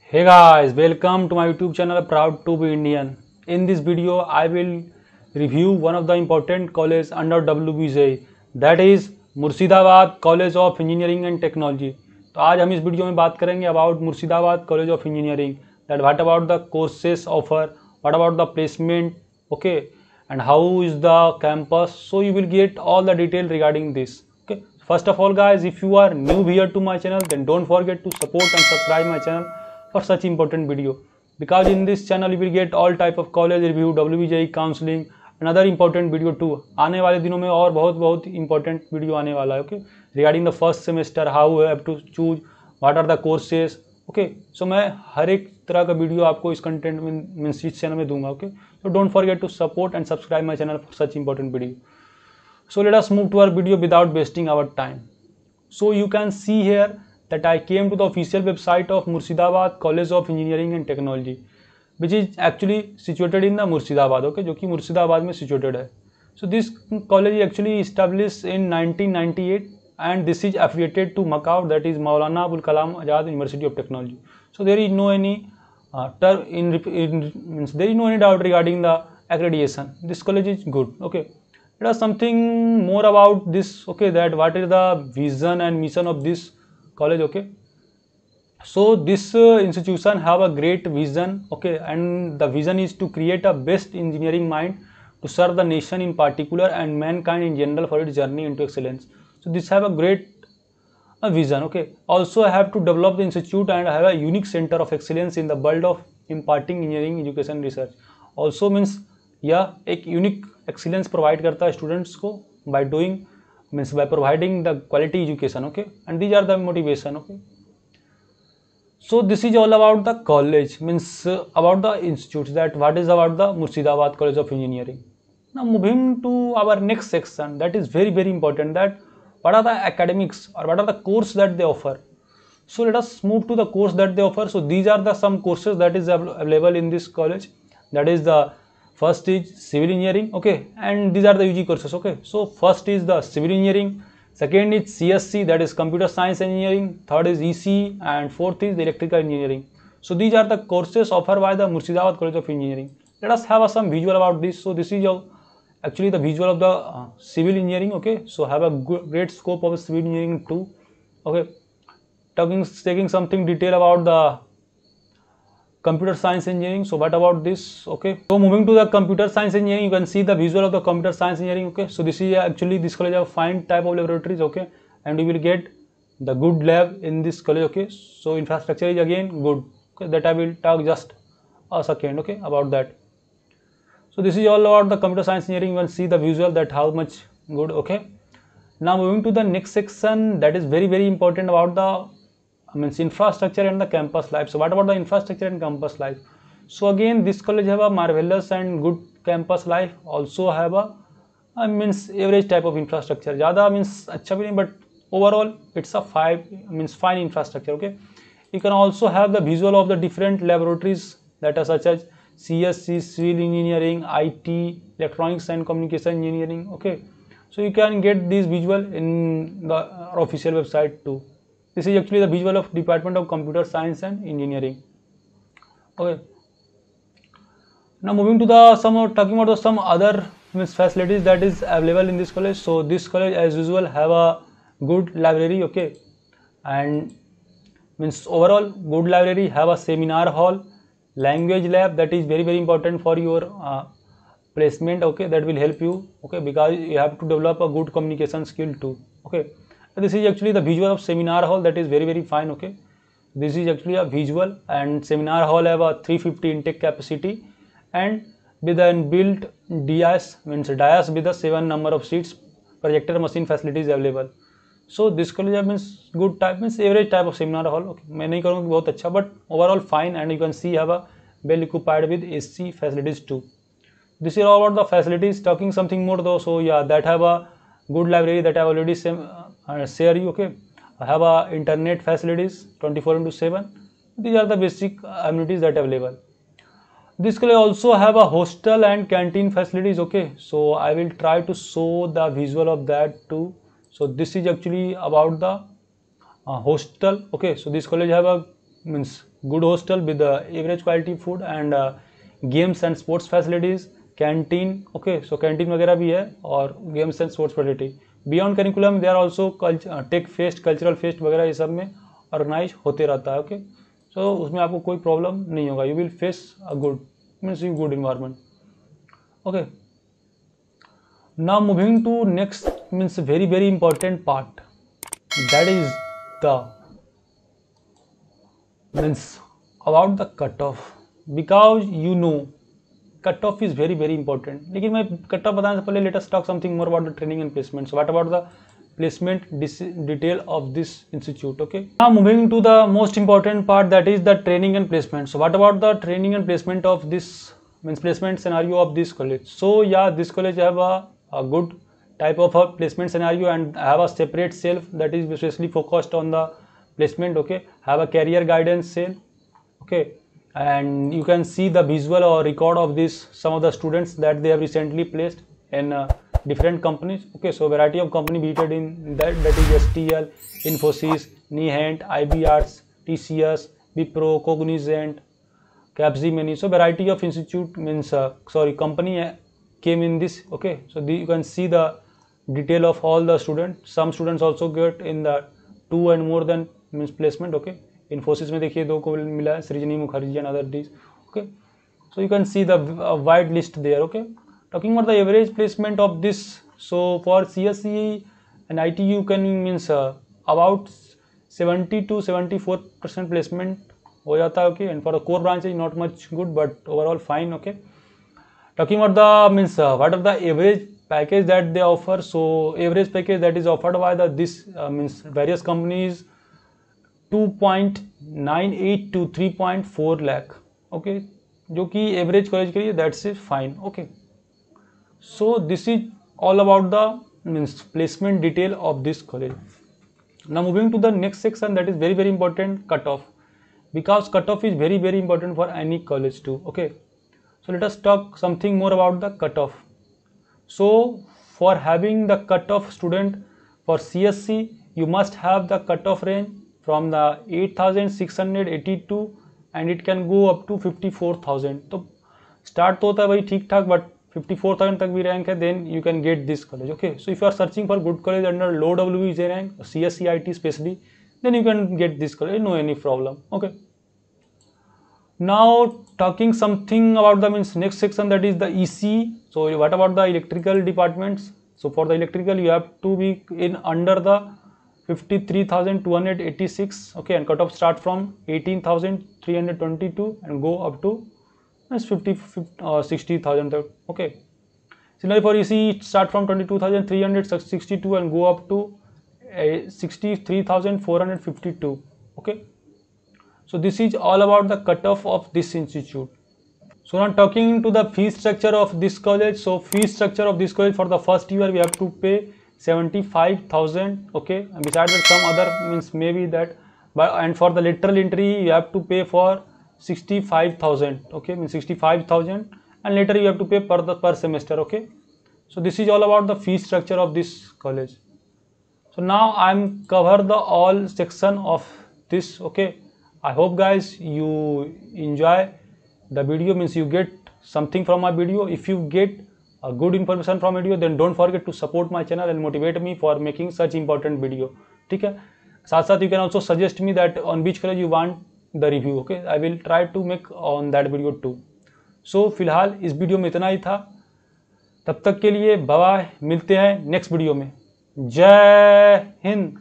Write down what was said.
Hey guys, welcome to my YouTube channel Proud to be Indian. In this video, I will review one of the important college under WBJ, that is Murshidabad college of engineering and technology. तो आज हम इस video में बात करेंगे about Murshidabad college of engineering, that what about the courses offer, what about the placement, okay, and how is the campus. So you will get all the detail regarding this. Okay, first of all guys, if you are new here to my channel, then don't forget to support and subscribe my channel for such important video, because in this channel you will get all type of college review, WBJE counseling, another important video too. आने वाले दिनों में और बहुत important video आने वाला है. Okay, regarding the first semester, how you have to choose, what are the courses. Okay, so मैं हर एक तरह का वीडियो आपको इस कंटेंट में मीन्स इस चैनल में दूंगा. Okay, so don't forget to support and subscribe my channel for such important video. So let us move to our video without wasting our time. So you can see here that I came to the official website of Murshidabad College of Engineering and Technology, which is actually situated in the Murshidabad, okay, जो कि मुर्शिदाबाद में situated है. So this college is actually established in 1998 and this is affiliated to Macau, that is Maulana Abul Kalam Azad University of Technology. So there is no any there is no any doubt regarding the accreditation. This college is good. Okay. Let us something more about this. Okay, that what is the vision and mission of this college. Okay, so this institution have a great vision. Okay, and the vision is to create a best engineering mind to serve the nation in particular and mankind in general for its journey into excellence. So this have a great vision. Okay, also I have to develop the institute and have a unique center of excellence in the world of imparting engineering education research. Also means यह एक unique excellence provide करता है students को by doing means by providing the quality education. Okay, and these are the motivation. Okay, so this is all about the college, means about the institutes, that what is about the Murshidabad College of Engineering. Now moving to our next section, that is very important, that what are the academics or what are the course that they offer. So let us move to the course that they offer. So these are the some courses that is available in this college. That is the first is civil engineering. Okay, and these are the UG courses. Okay, so first is the civil engineering, second is CSC, that is computer science engineering, third is EC, and fourth is the electrical engineering. So these are the courses offered by the Murshidabad College of Engineering. Let us have some visual about this. So this is actually the visual of the civil engineering. Okay, so have a great scope of civil engineering too. Okay, taking something detail about the computer science engineering. So what about this? Okay, so moving to the computer science engineering, you can see the visual of the computer science engineering. Okay, so this is actually this college have fine type of laboratories. Okay, and you will get the good lab in this college. Okay, so infrastructure is again good. Okay, that I will talk just a second. Okay, about that. So this is all about the computer science engineering. You can see the visual that how much good. Okay, now moving to the next section, that is very important about the means infrastructure and the campus life. So what about the infrastructure and campus life? So again this college have a marvelous and good campus life, also have a means average type of infrastructure. ज़्यादा means अच्छा भी नहीं, but overall it's a fine infrastructure. Okay, you can also have the visual of the different laboratories that are such as CSC, civil engineering, IT, electronics and communication engineering. Okay, so you can get this visual in the official website too. This is actually the visual of Department of Computer Science and Engineering. Okay. Now moving to the talking about some other facilities that is available in this college. So this college as usual have a good library. Okay, and means overall good library, have a seminar hall, language lab, that is very important for your placement. Okay, that will help you. Okay, because you have to develop a good communication skill too. Okay. This is actually the visual of seminar hall, that is very fine. Okay, this is actually a visual, and seminar hall have a 350 intake capacity and with an built dais, means dais with a 7 number of seats, projector machine facilities available. So this college means good type, means average type of seminar hall. Okay, मैं नहीं करूँगा बहुत अच्छा, but overall fine, and you can see have a well occupied with AC facilities too. This is all about the facilities. Talking something more though, so yeah, that have a good library that I have already share you. Okay, I have a internet facilities 24/7. These are the basic amenities that are available. This college also have a hostel and canteen facilities. Okay, so I will try to show the visual of that too. So this is actually about the hostel. Okay, so this college have a means good hostel with average quality food and games and sports facilities, canteen, okay, so canteen वगैरह भी है और games and sports facility. Beyond curriculum they are also tech fest, cultural fest वगैरह ये सब में organise होते रहता है, ओके. सो उसमें आपको कोई प्रॉब्लम नहीं होगा. You will face a good means you good environment, okay. Now moving to next means very very important part, that is the means about the cutoff, because you know cutoff is very very important. लेकिन मैं cutoff बताने से पहले let us talk something more about the training and placement. So what about the placement detail of this institute, okay. Now moving to the most important part, that is the training and placement. So what about the training and placement of this means placement scenario of this college? So yeah, this college have a good type of a placement scenario and have a separate cell that is especially focused on the placement, okay. Have a career guidance cell, okay, and you can see the visual or record of this some of the students that they have recently placed in different companies, okay. So variety of company visited in that is STL, Infosys, Nihant, IB Arts, TCS, Wipro, Cognizant, Capgemini. So variety of institute means company came in this, okay. So you can see the detail of all the students. Some students also get in the 2 and more than means placement, okay. Infosys में देखिए 2 को मिला है, Srijani Mukherjee and other डीज, okay. So you can see the wide list there, okay. Talking about the average placement of this, so for CSE and IT you can means about 70 to 74% placement हो जाता है, okay. And for the core branch is not much good but overall fine, okay. Talking about the means what are the average package that they offer. So average package that is offered by this means various companies 2.98 to 3.4 lakh, okay, जो कि average college के लिए that's is fine, okay. So this is all about the means placement detail of this college. Now moving to the next section, that is very very important, cut off, because cut off is very very important for any college too, okay. So let us talk something more about the cut off. So for having the cutoff student for CSC, you must have the cutoff range from the 8,682 and it can go up to 54,000. तो start तो होता है भाई ठीक ठाक, but 54,000 तक भी rank है, then you can get this college, okay. So if you are searching for good college under low WBJ rank, CSC IT especially, then you can get this college, no any problem, okay. Now talking something about the means next section, that is the EC. So what about the electrical departments? So for the electrical you have to be in under the 53,286, okay, and cutoff start from 18,322 and go up to 60,000, okay. Similarly for EC start from 22,362 and go up to 63,452, okay. So this is all about the cutoff of this institute. So now talking to the fee structure of this college. So fee structure of this college, for the first year we have to pay 75,000, okay, and besides that some other means maybe that, but and for the lateral entry you have to pay for 65,000, okay, means 65,000, and later you have to pay per semester, okay. So this is all about the fee structure of this college. So now I'm cover the all section of this, okay. I hope guys you enjoy the video, means you get something from my video. If you get a good information from video, then don't forget to support my channel and motivate me for making such important video, ठीक है. साथ साथ you can also suggest me that on which college you want the review, okay. I will try to make on that video too. So फिलहाल इस video में इतना ही था, तब तक के लिए बाय बाय, मिलते हैं नेक्स्ट वीडियो में. जय हिंद.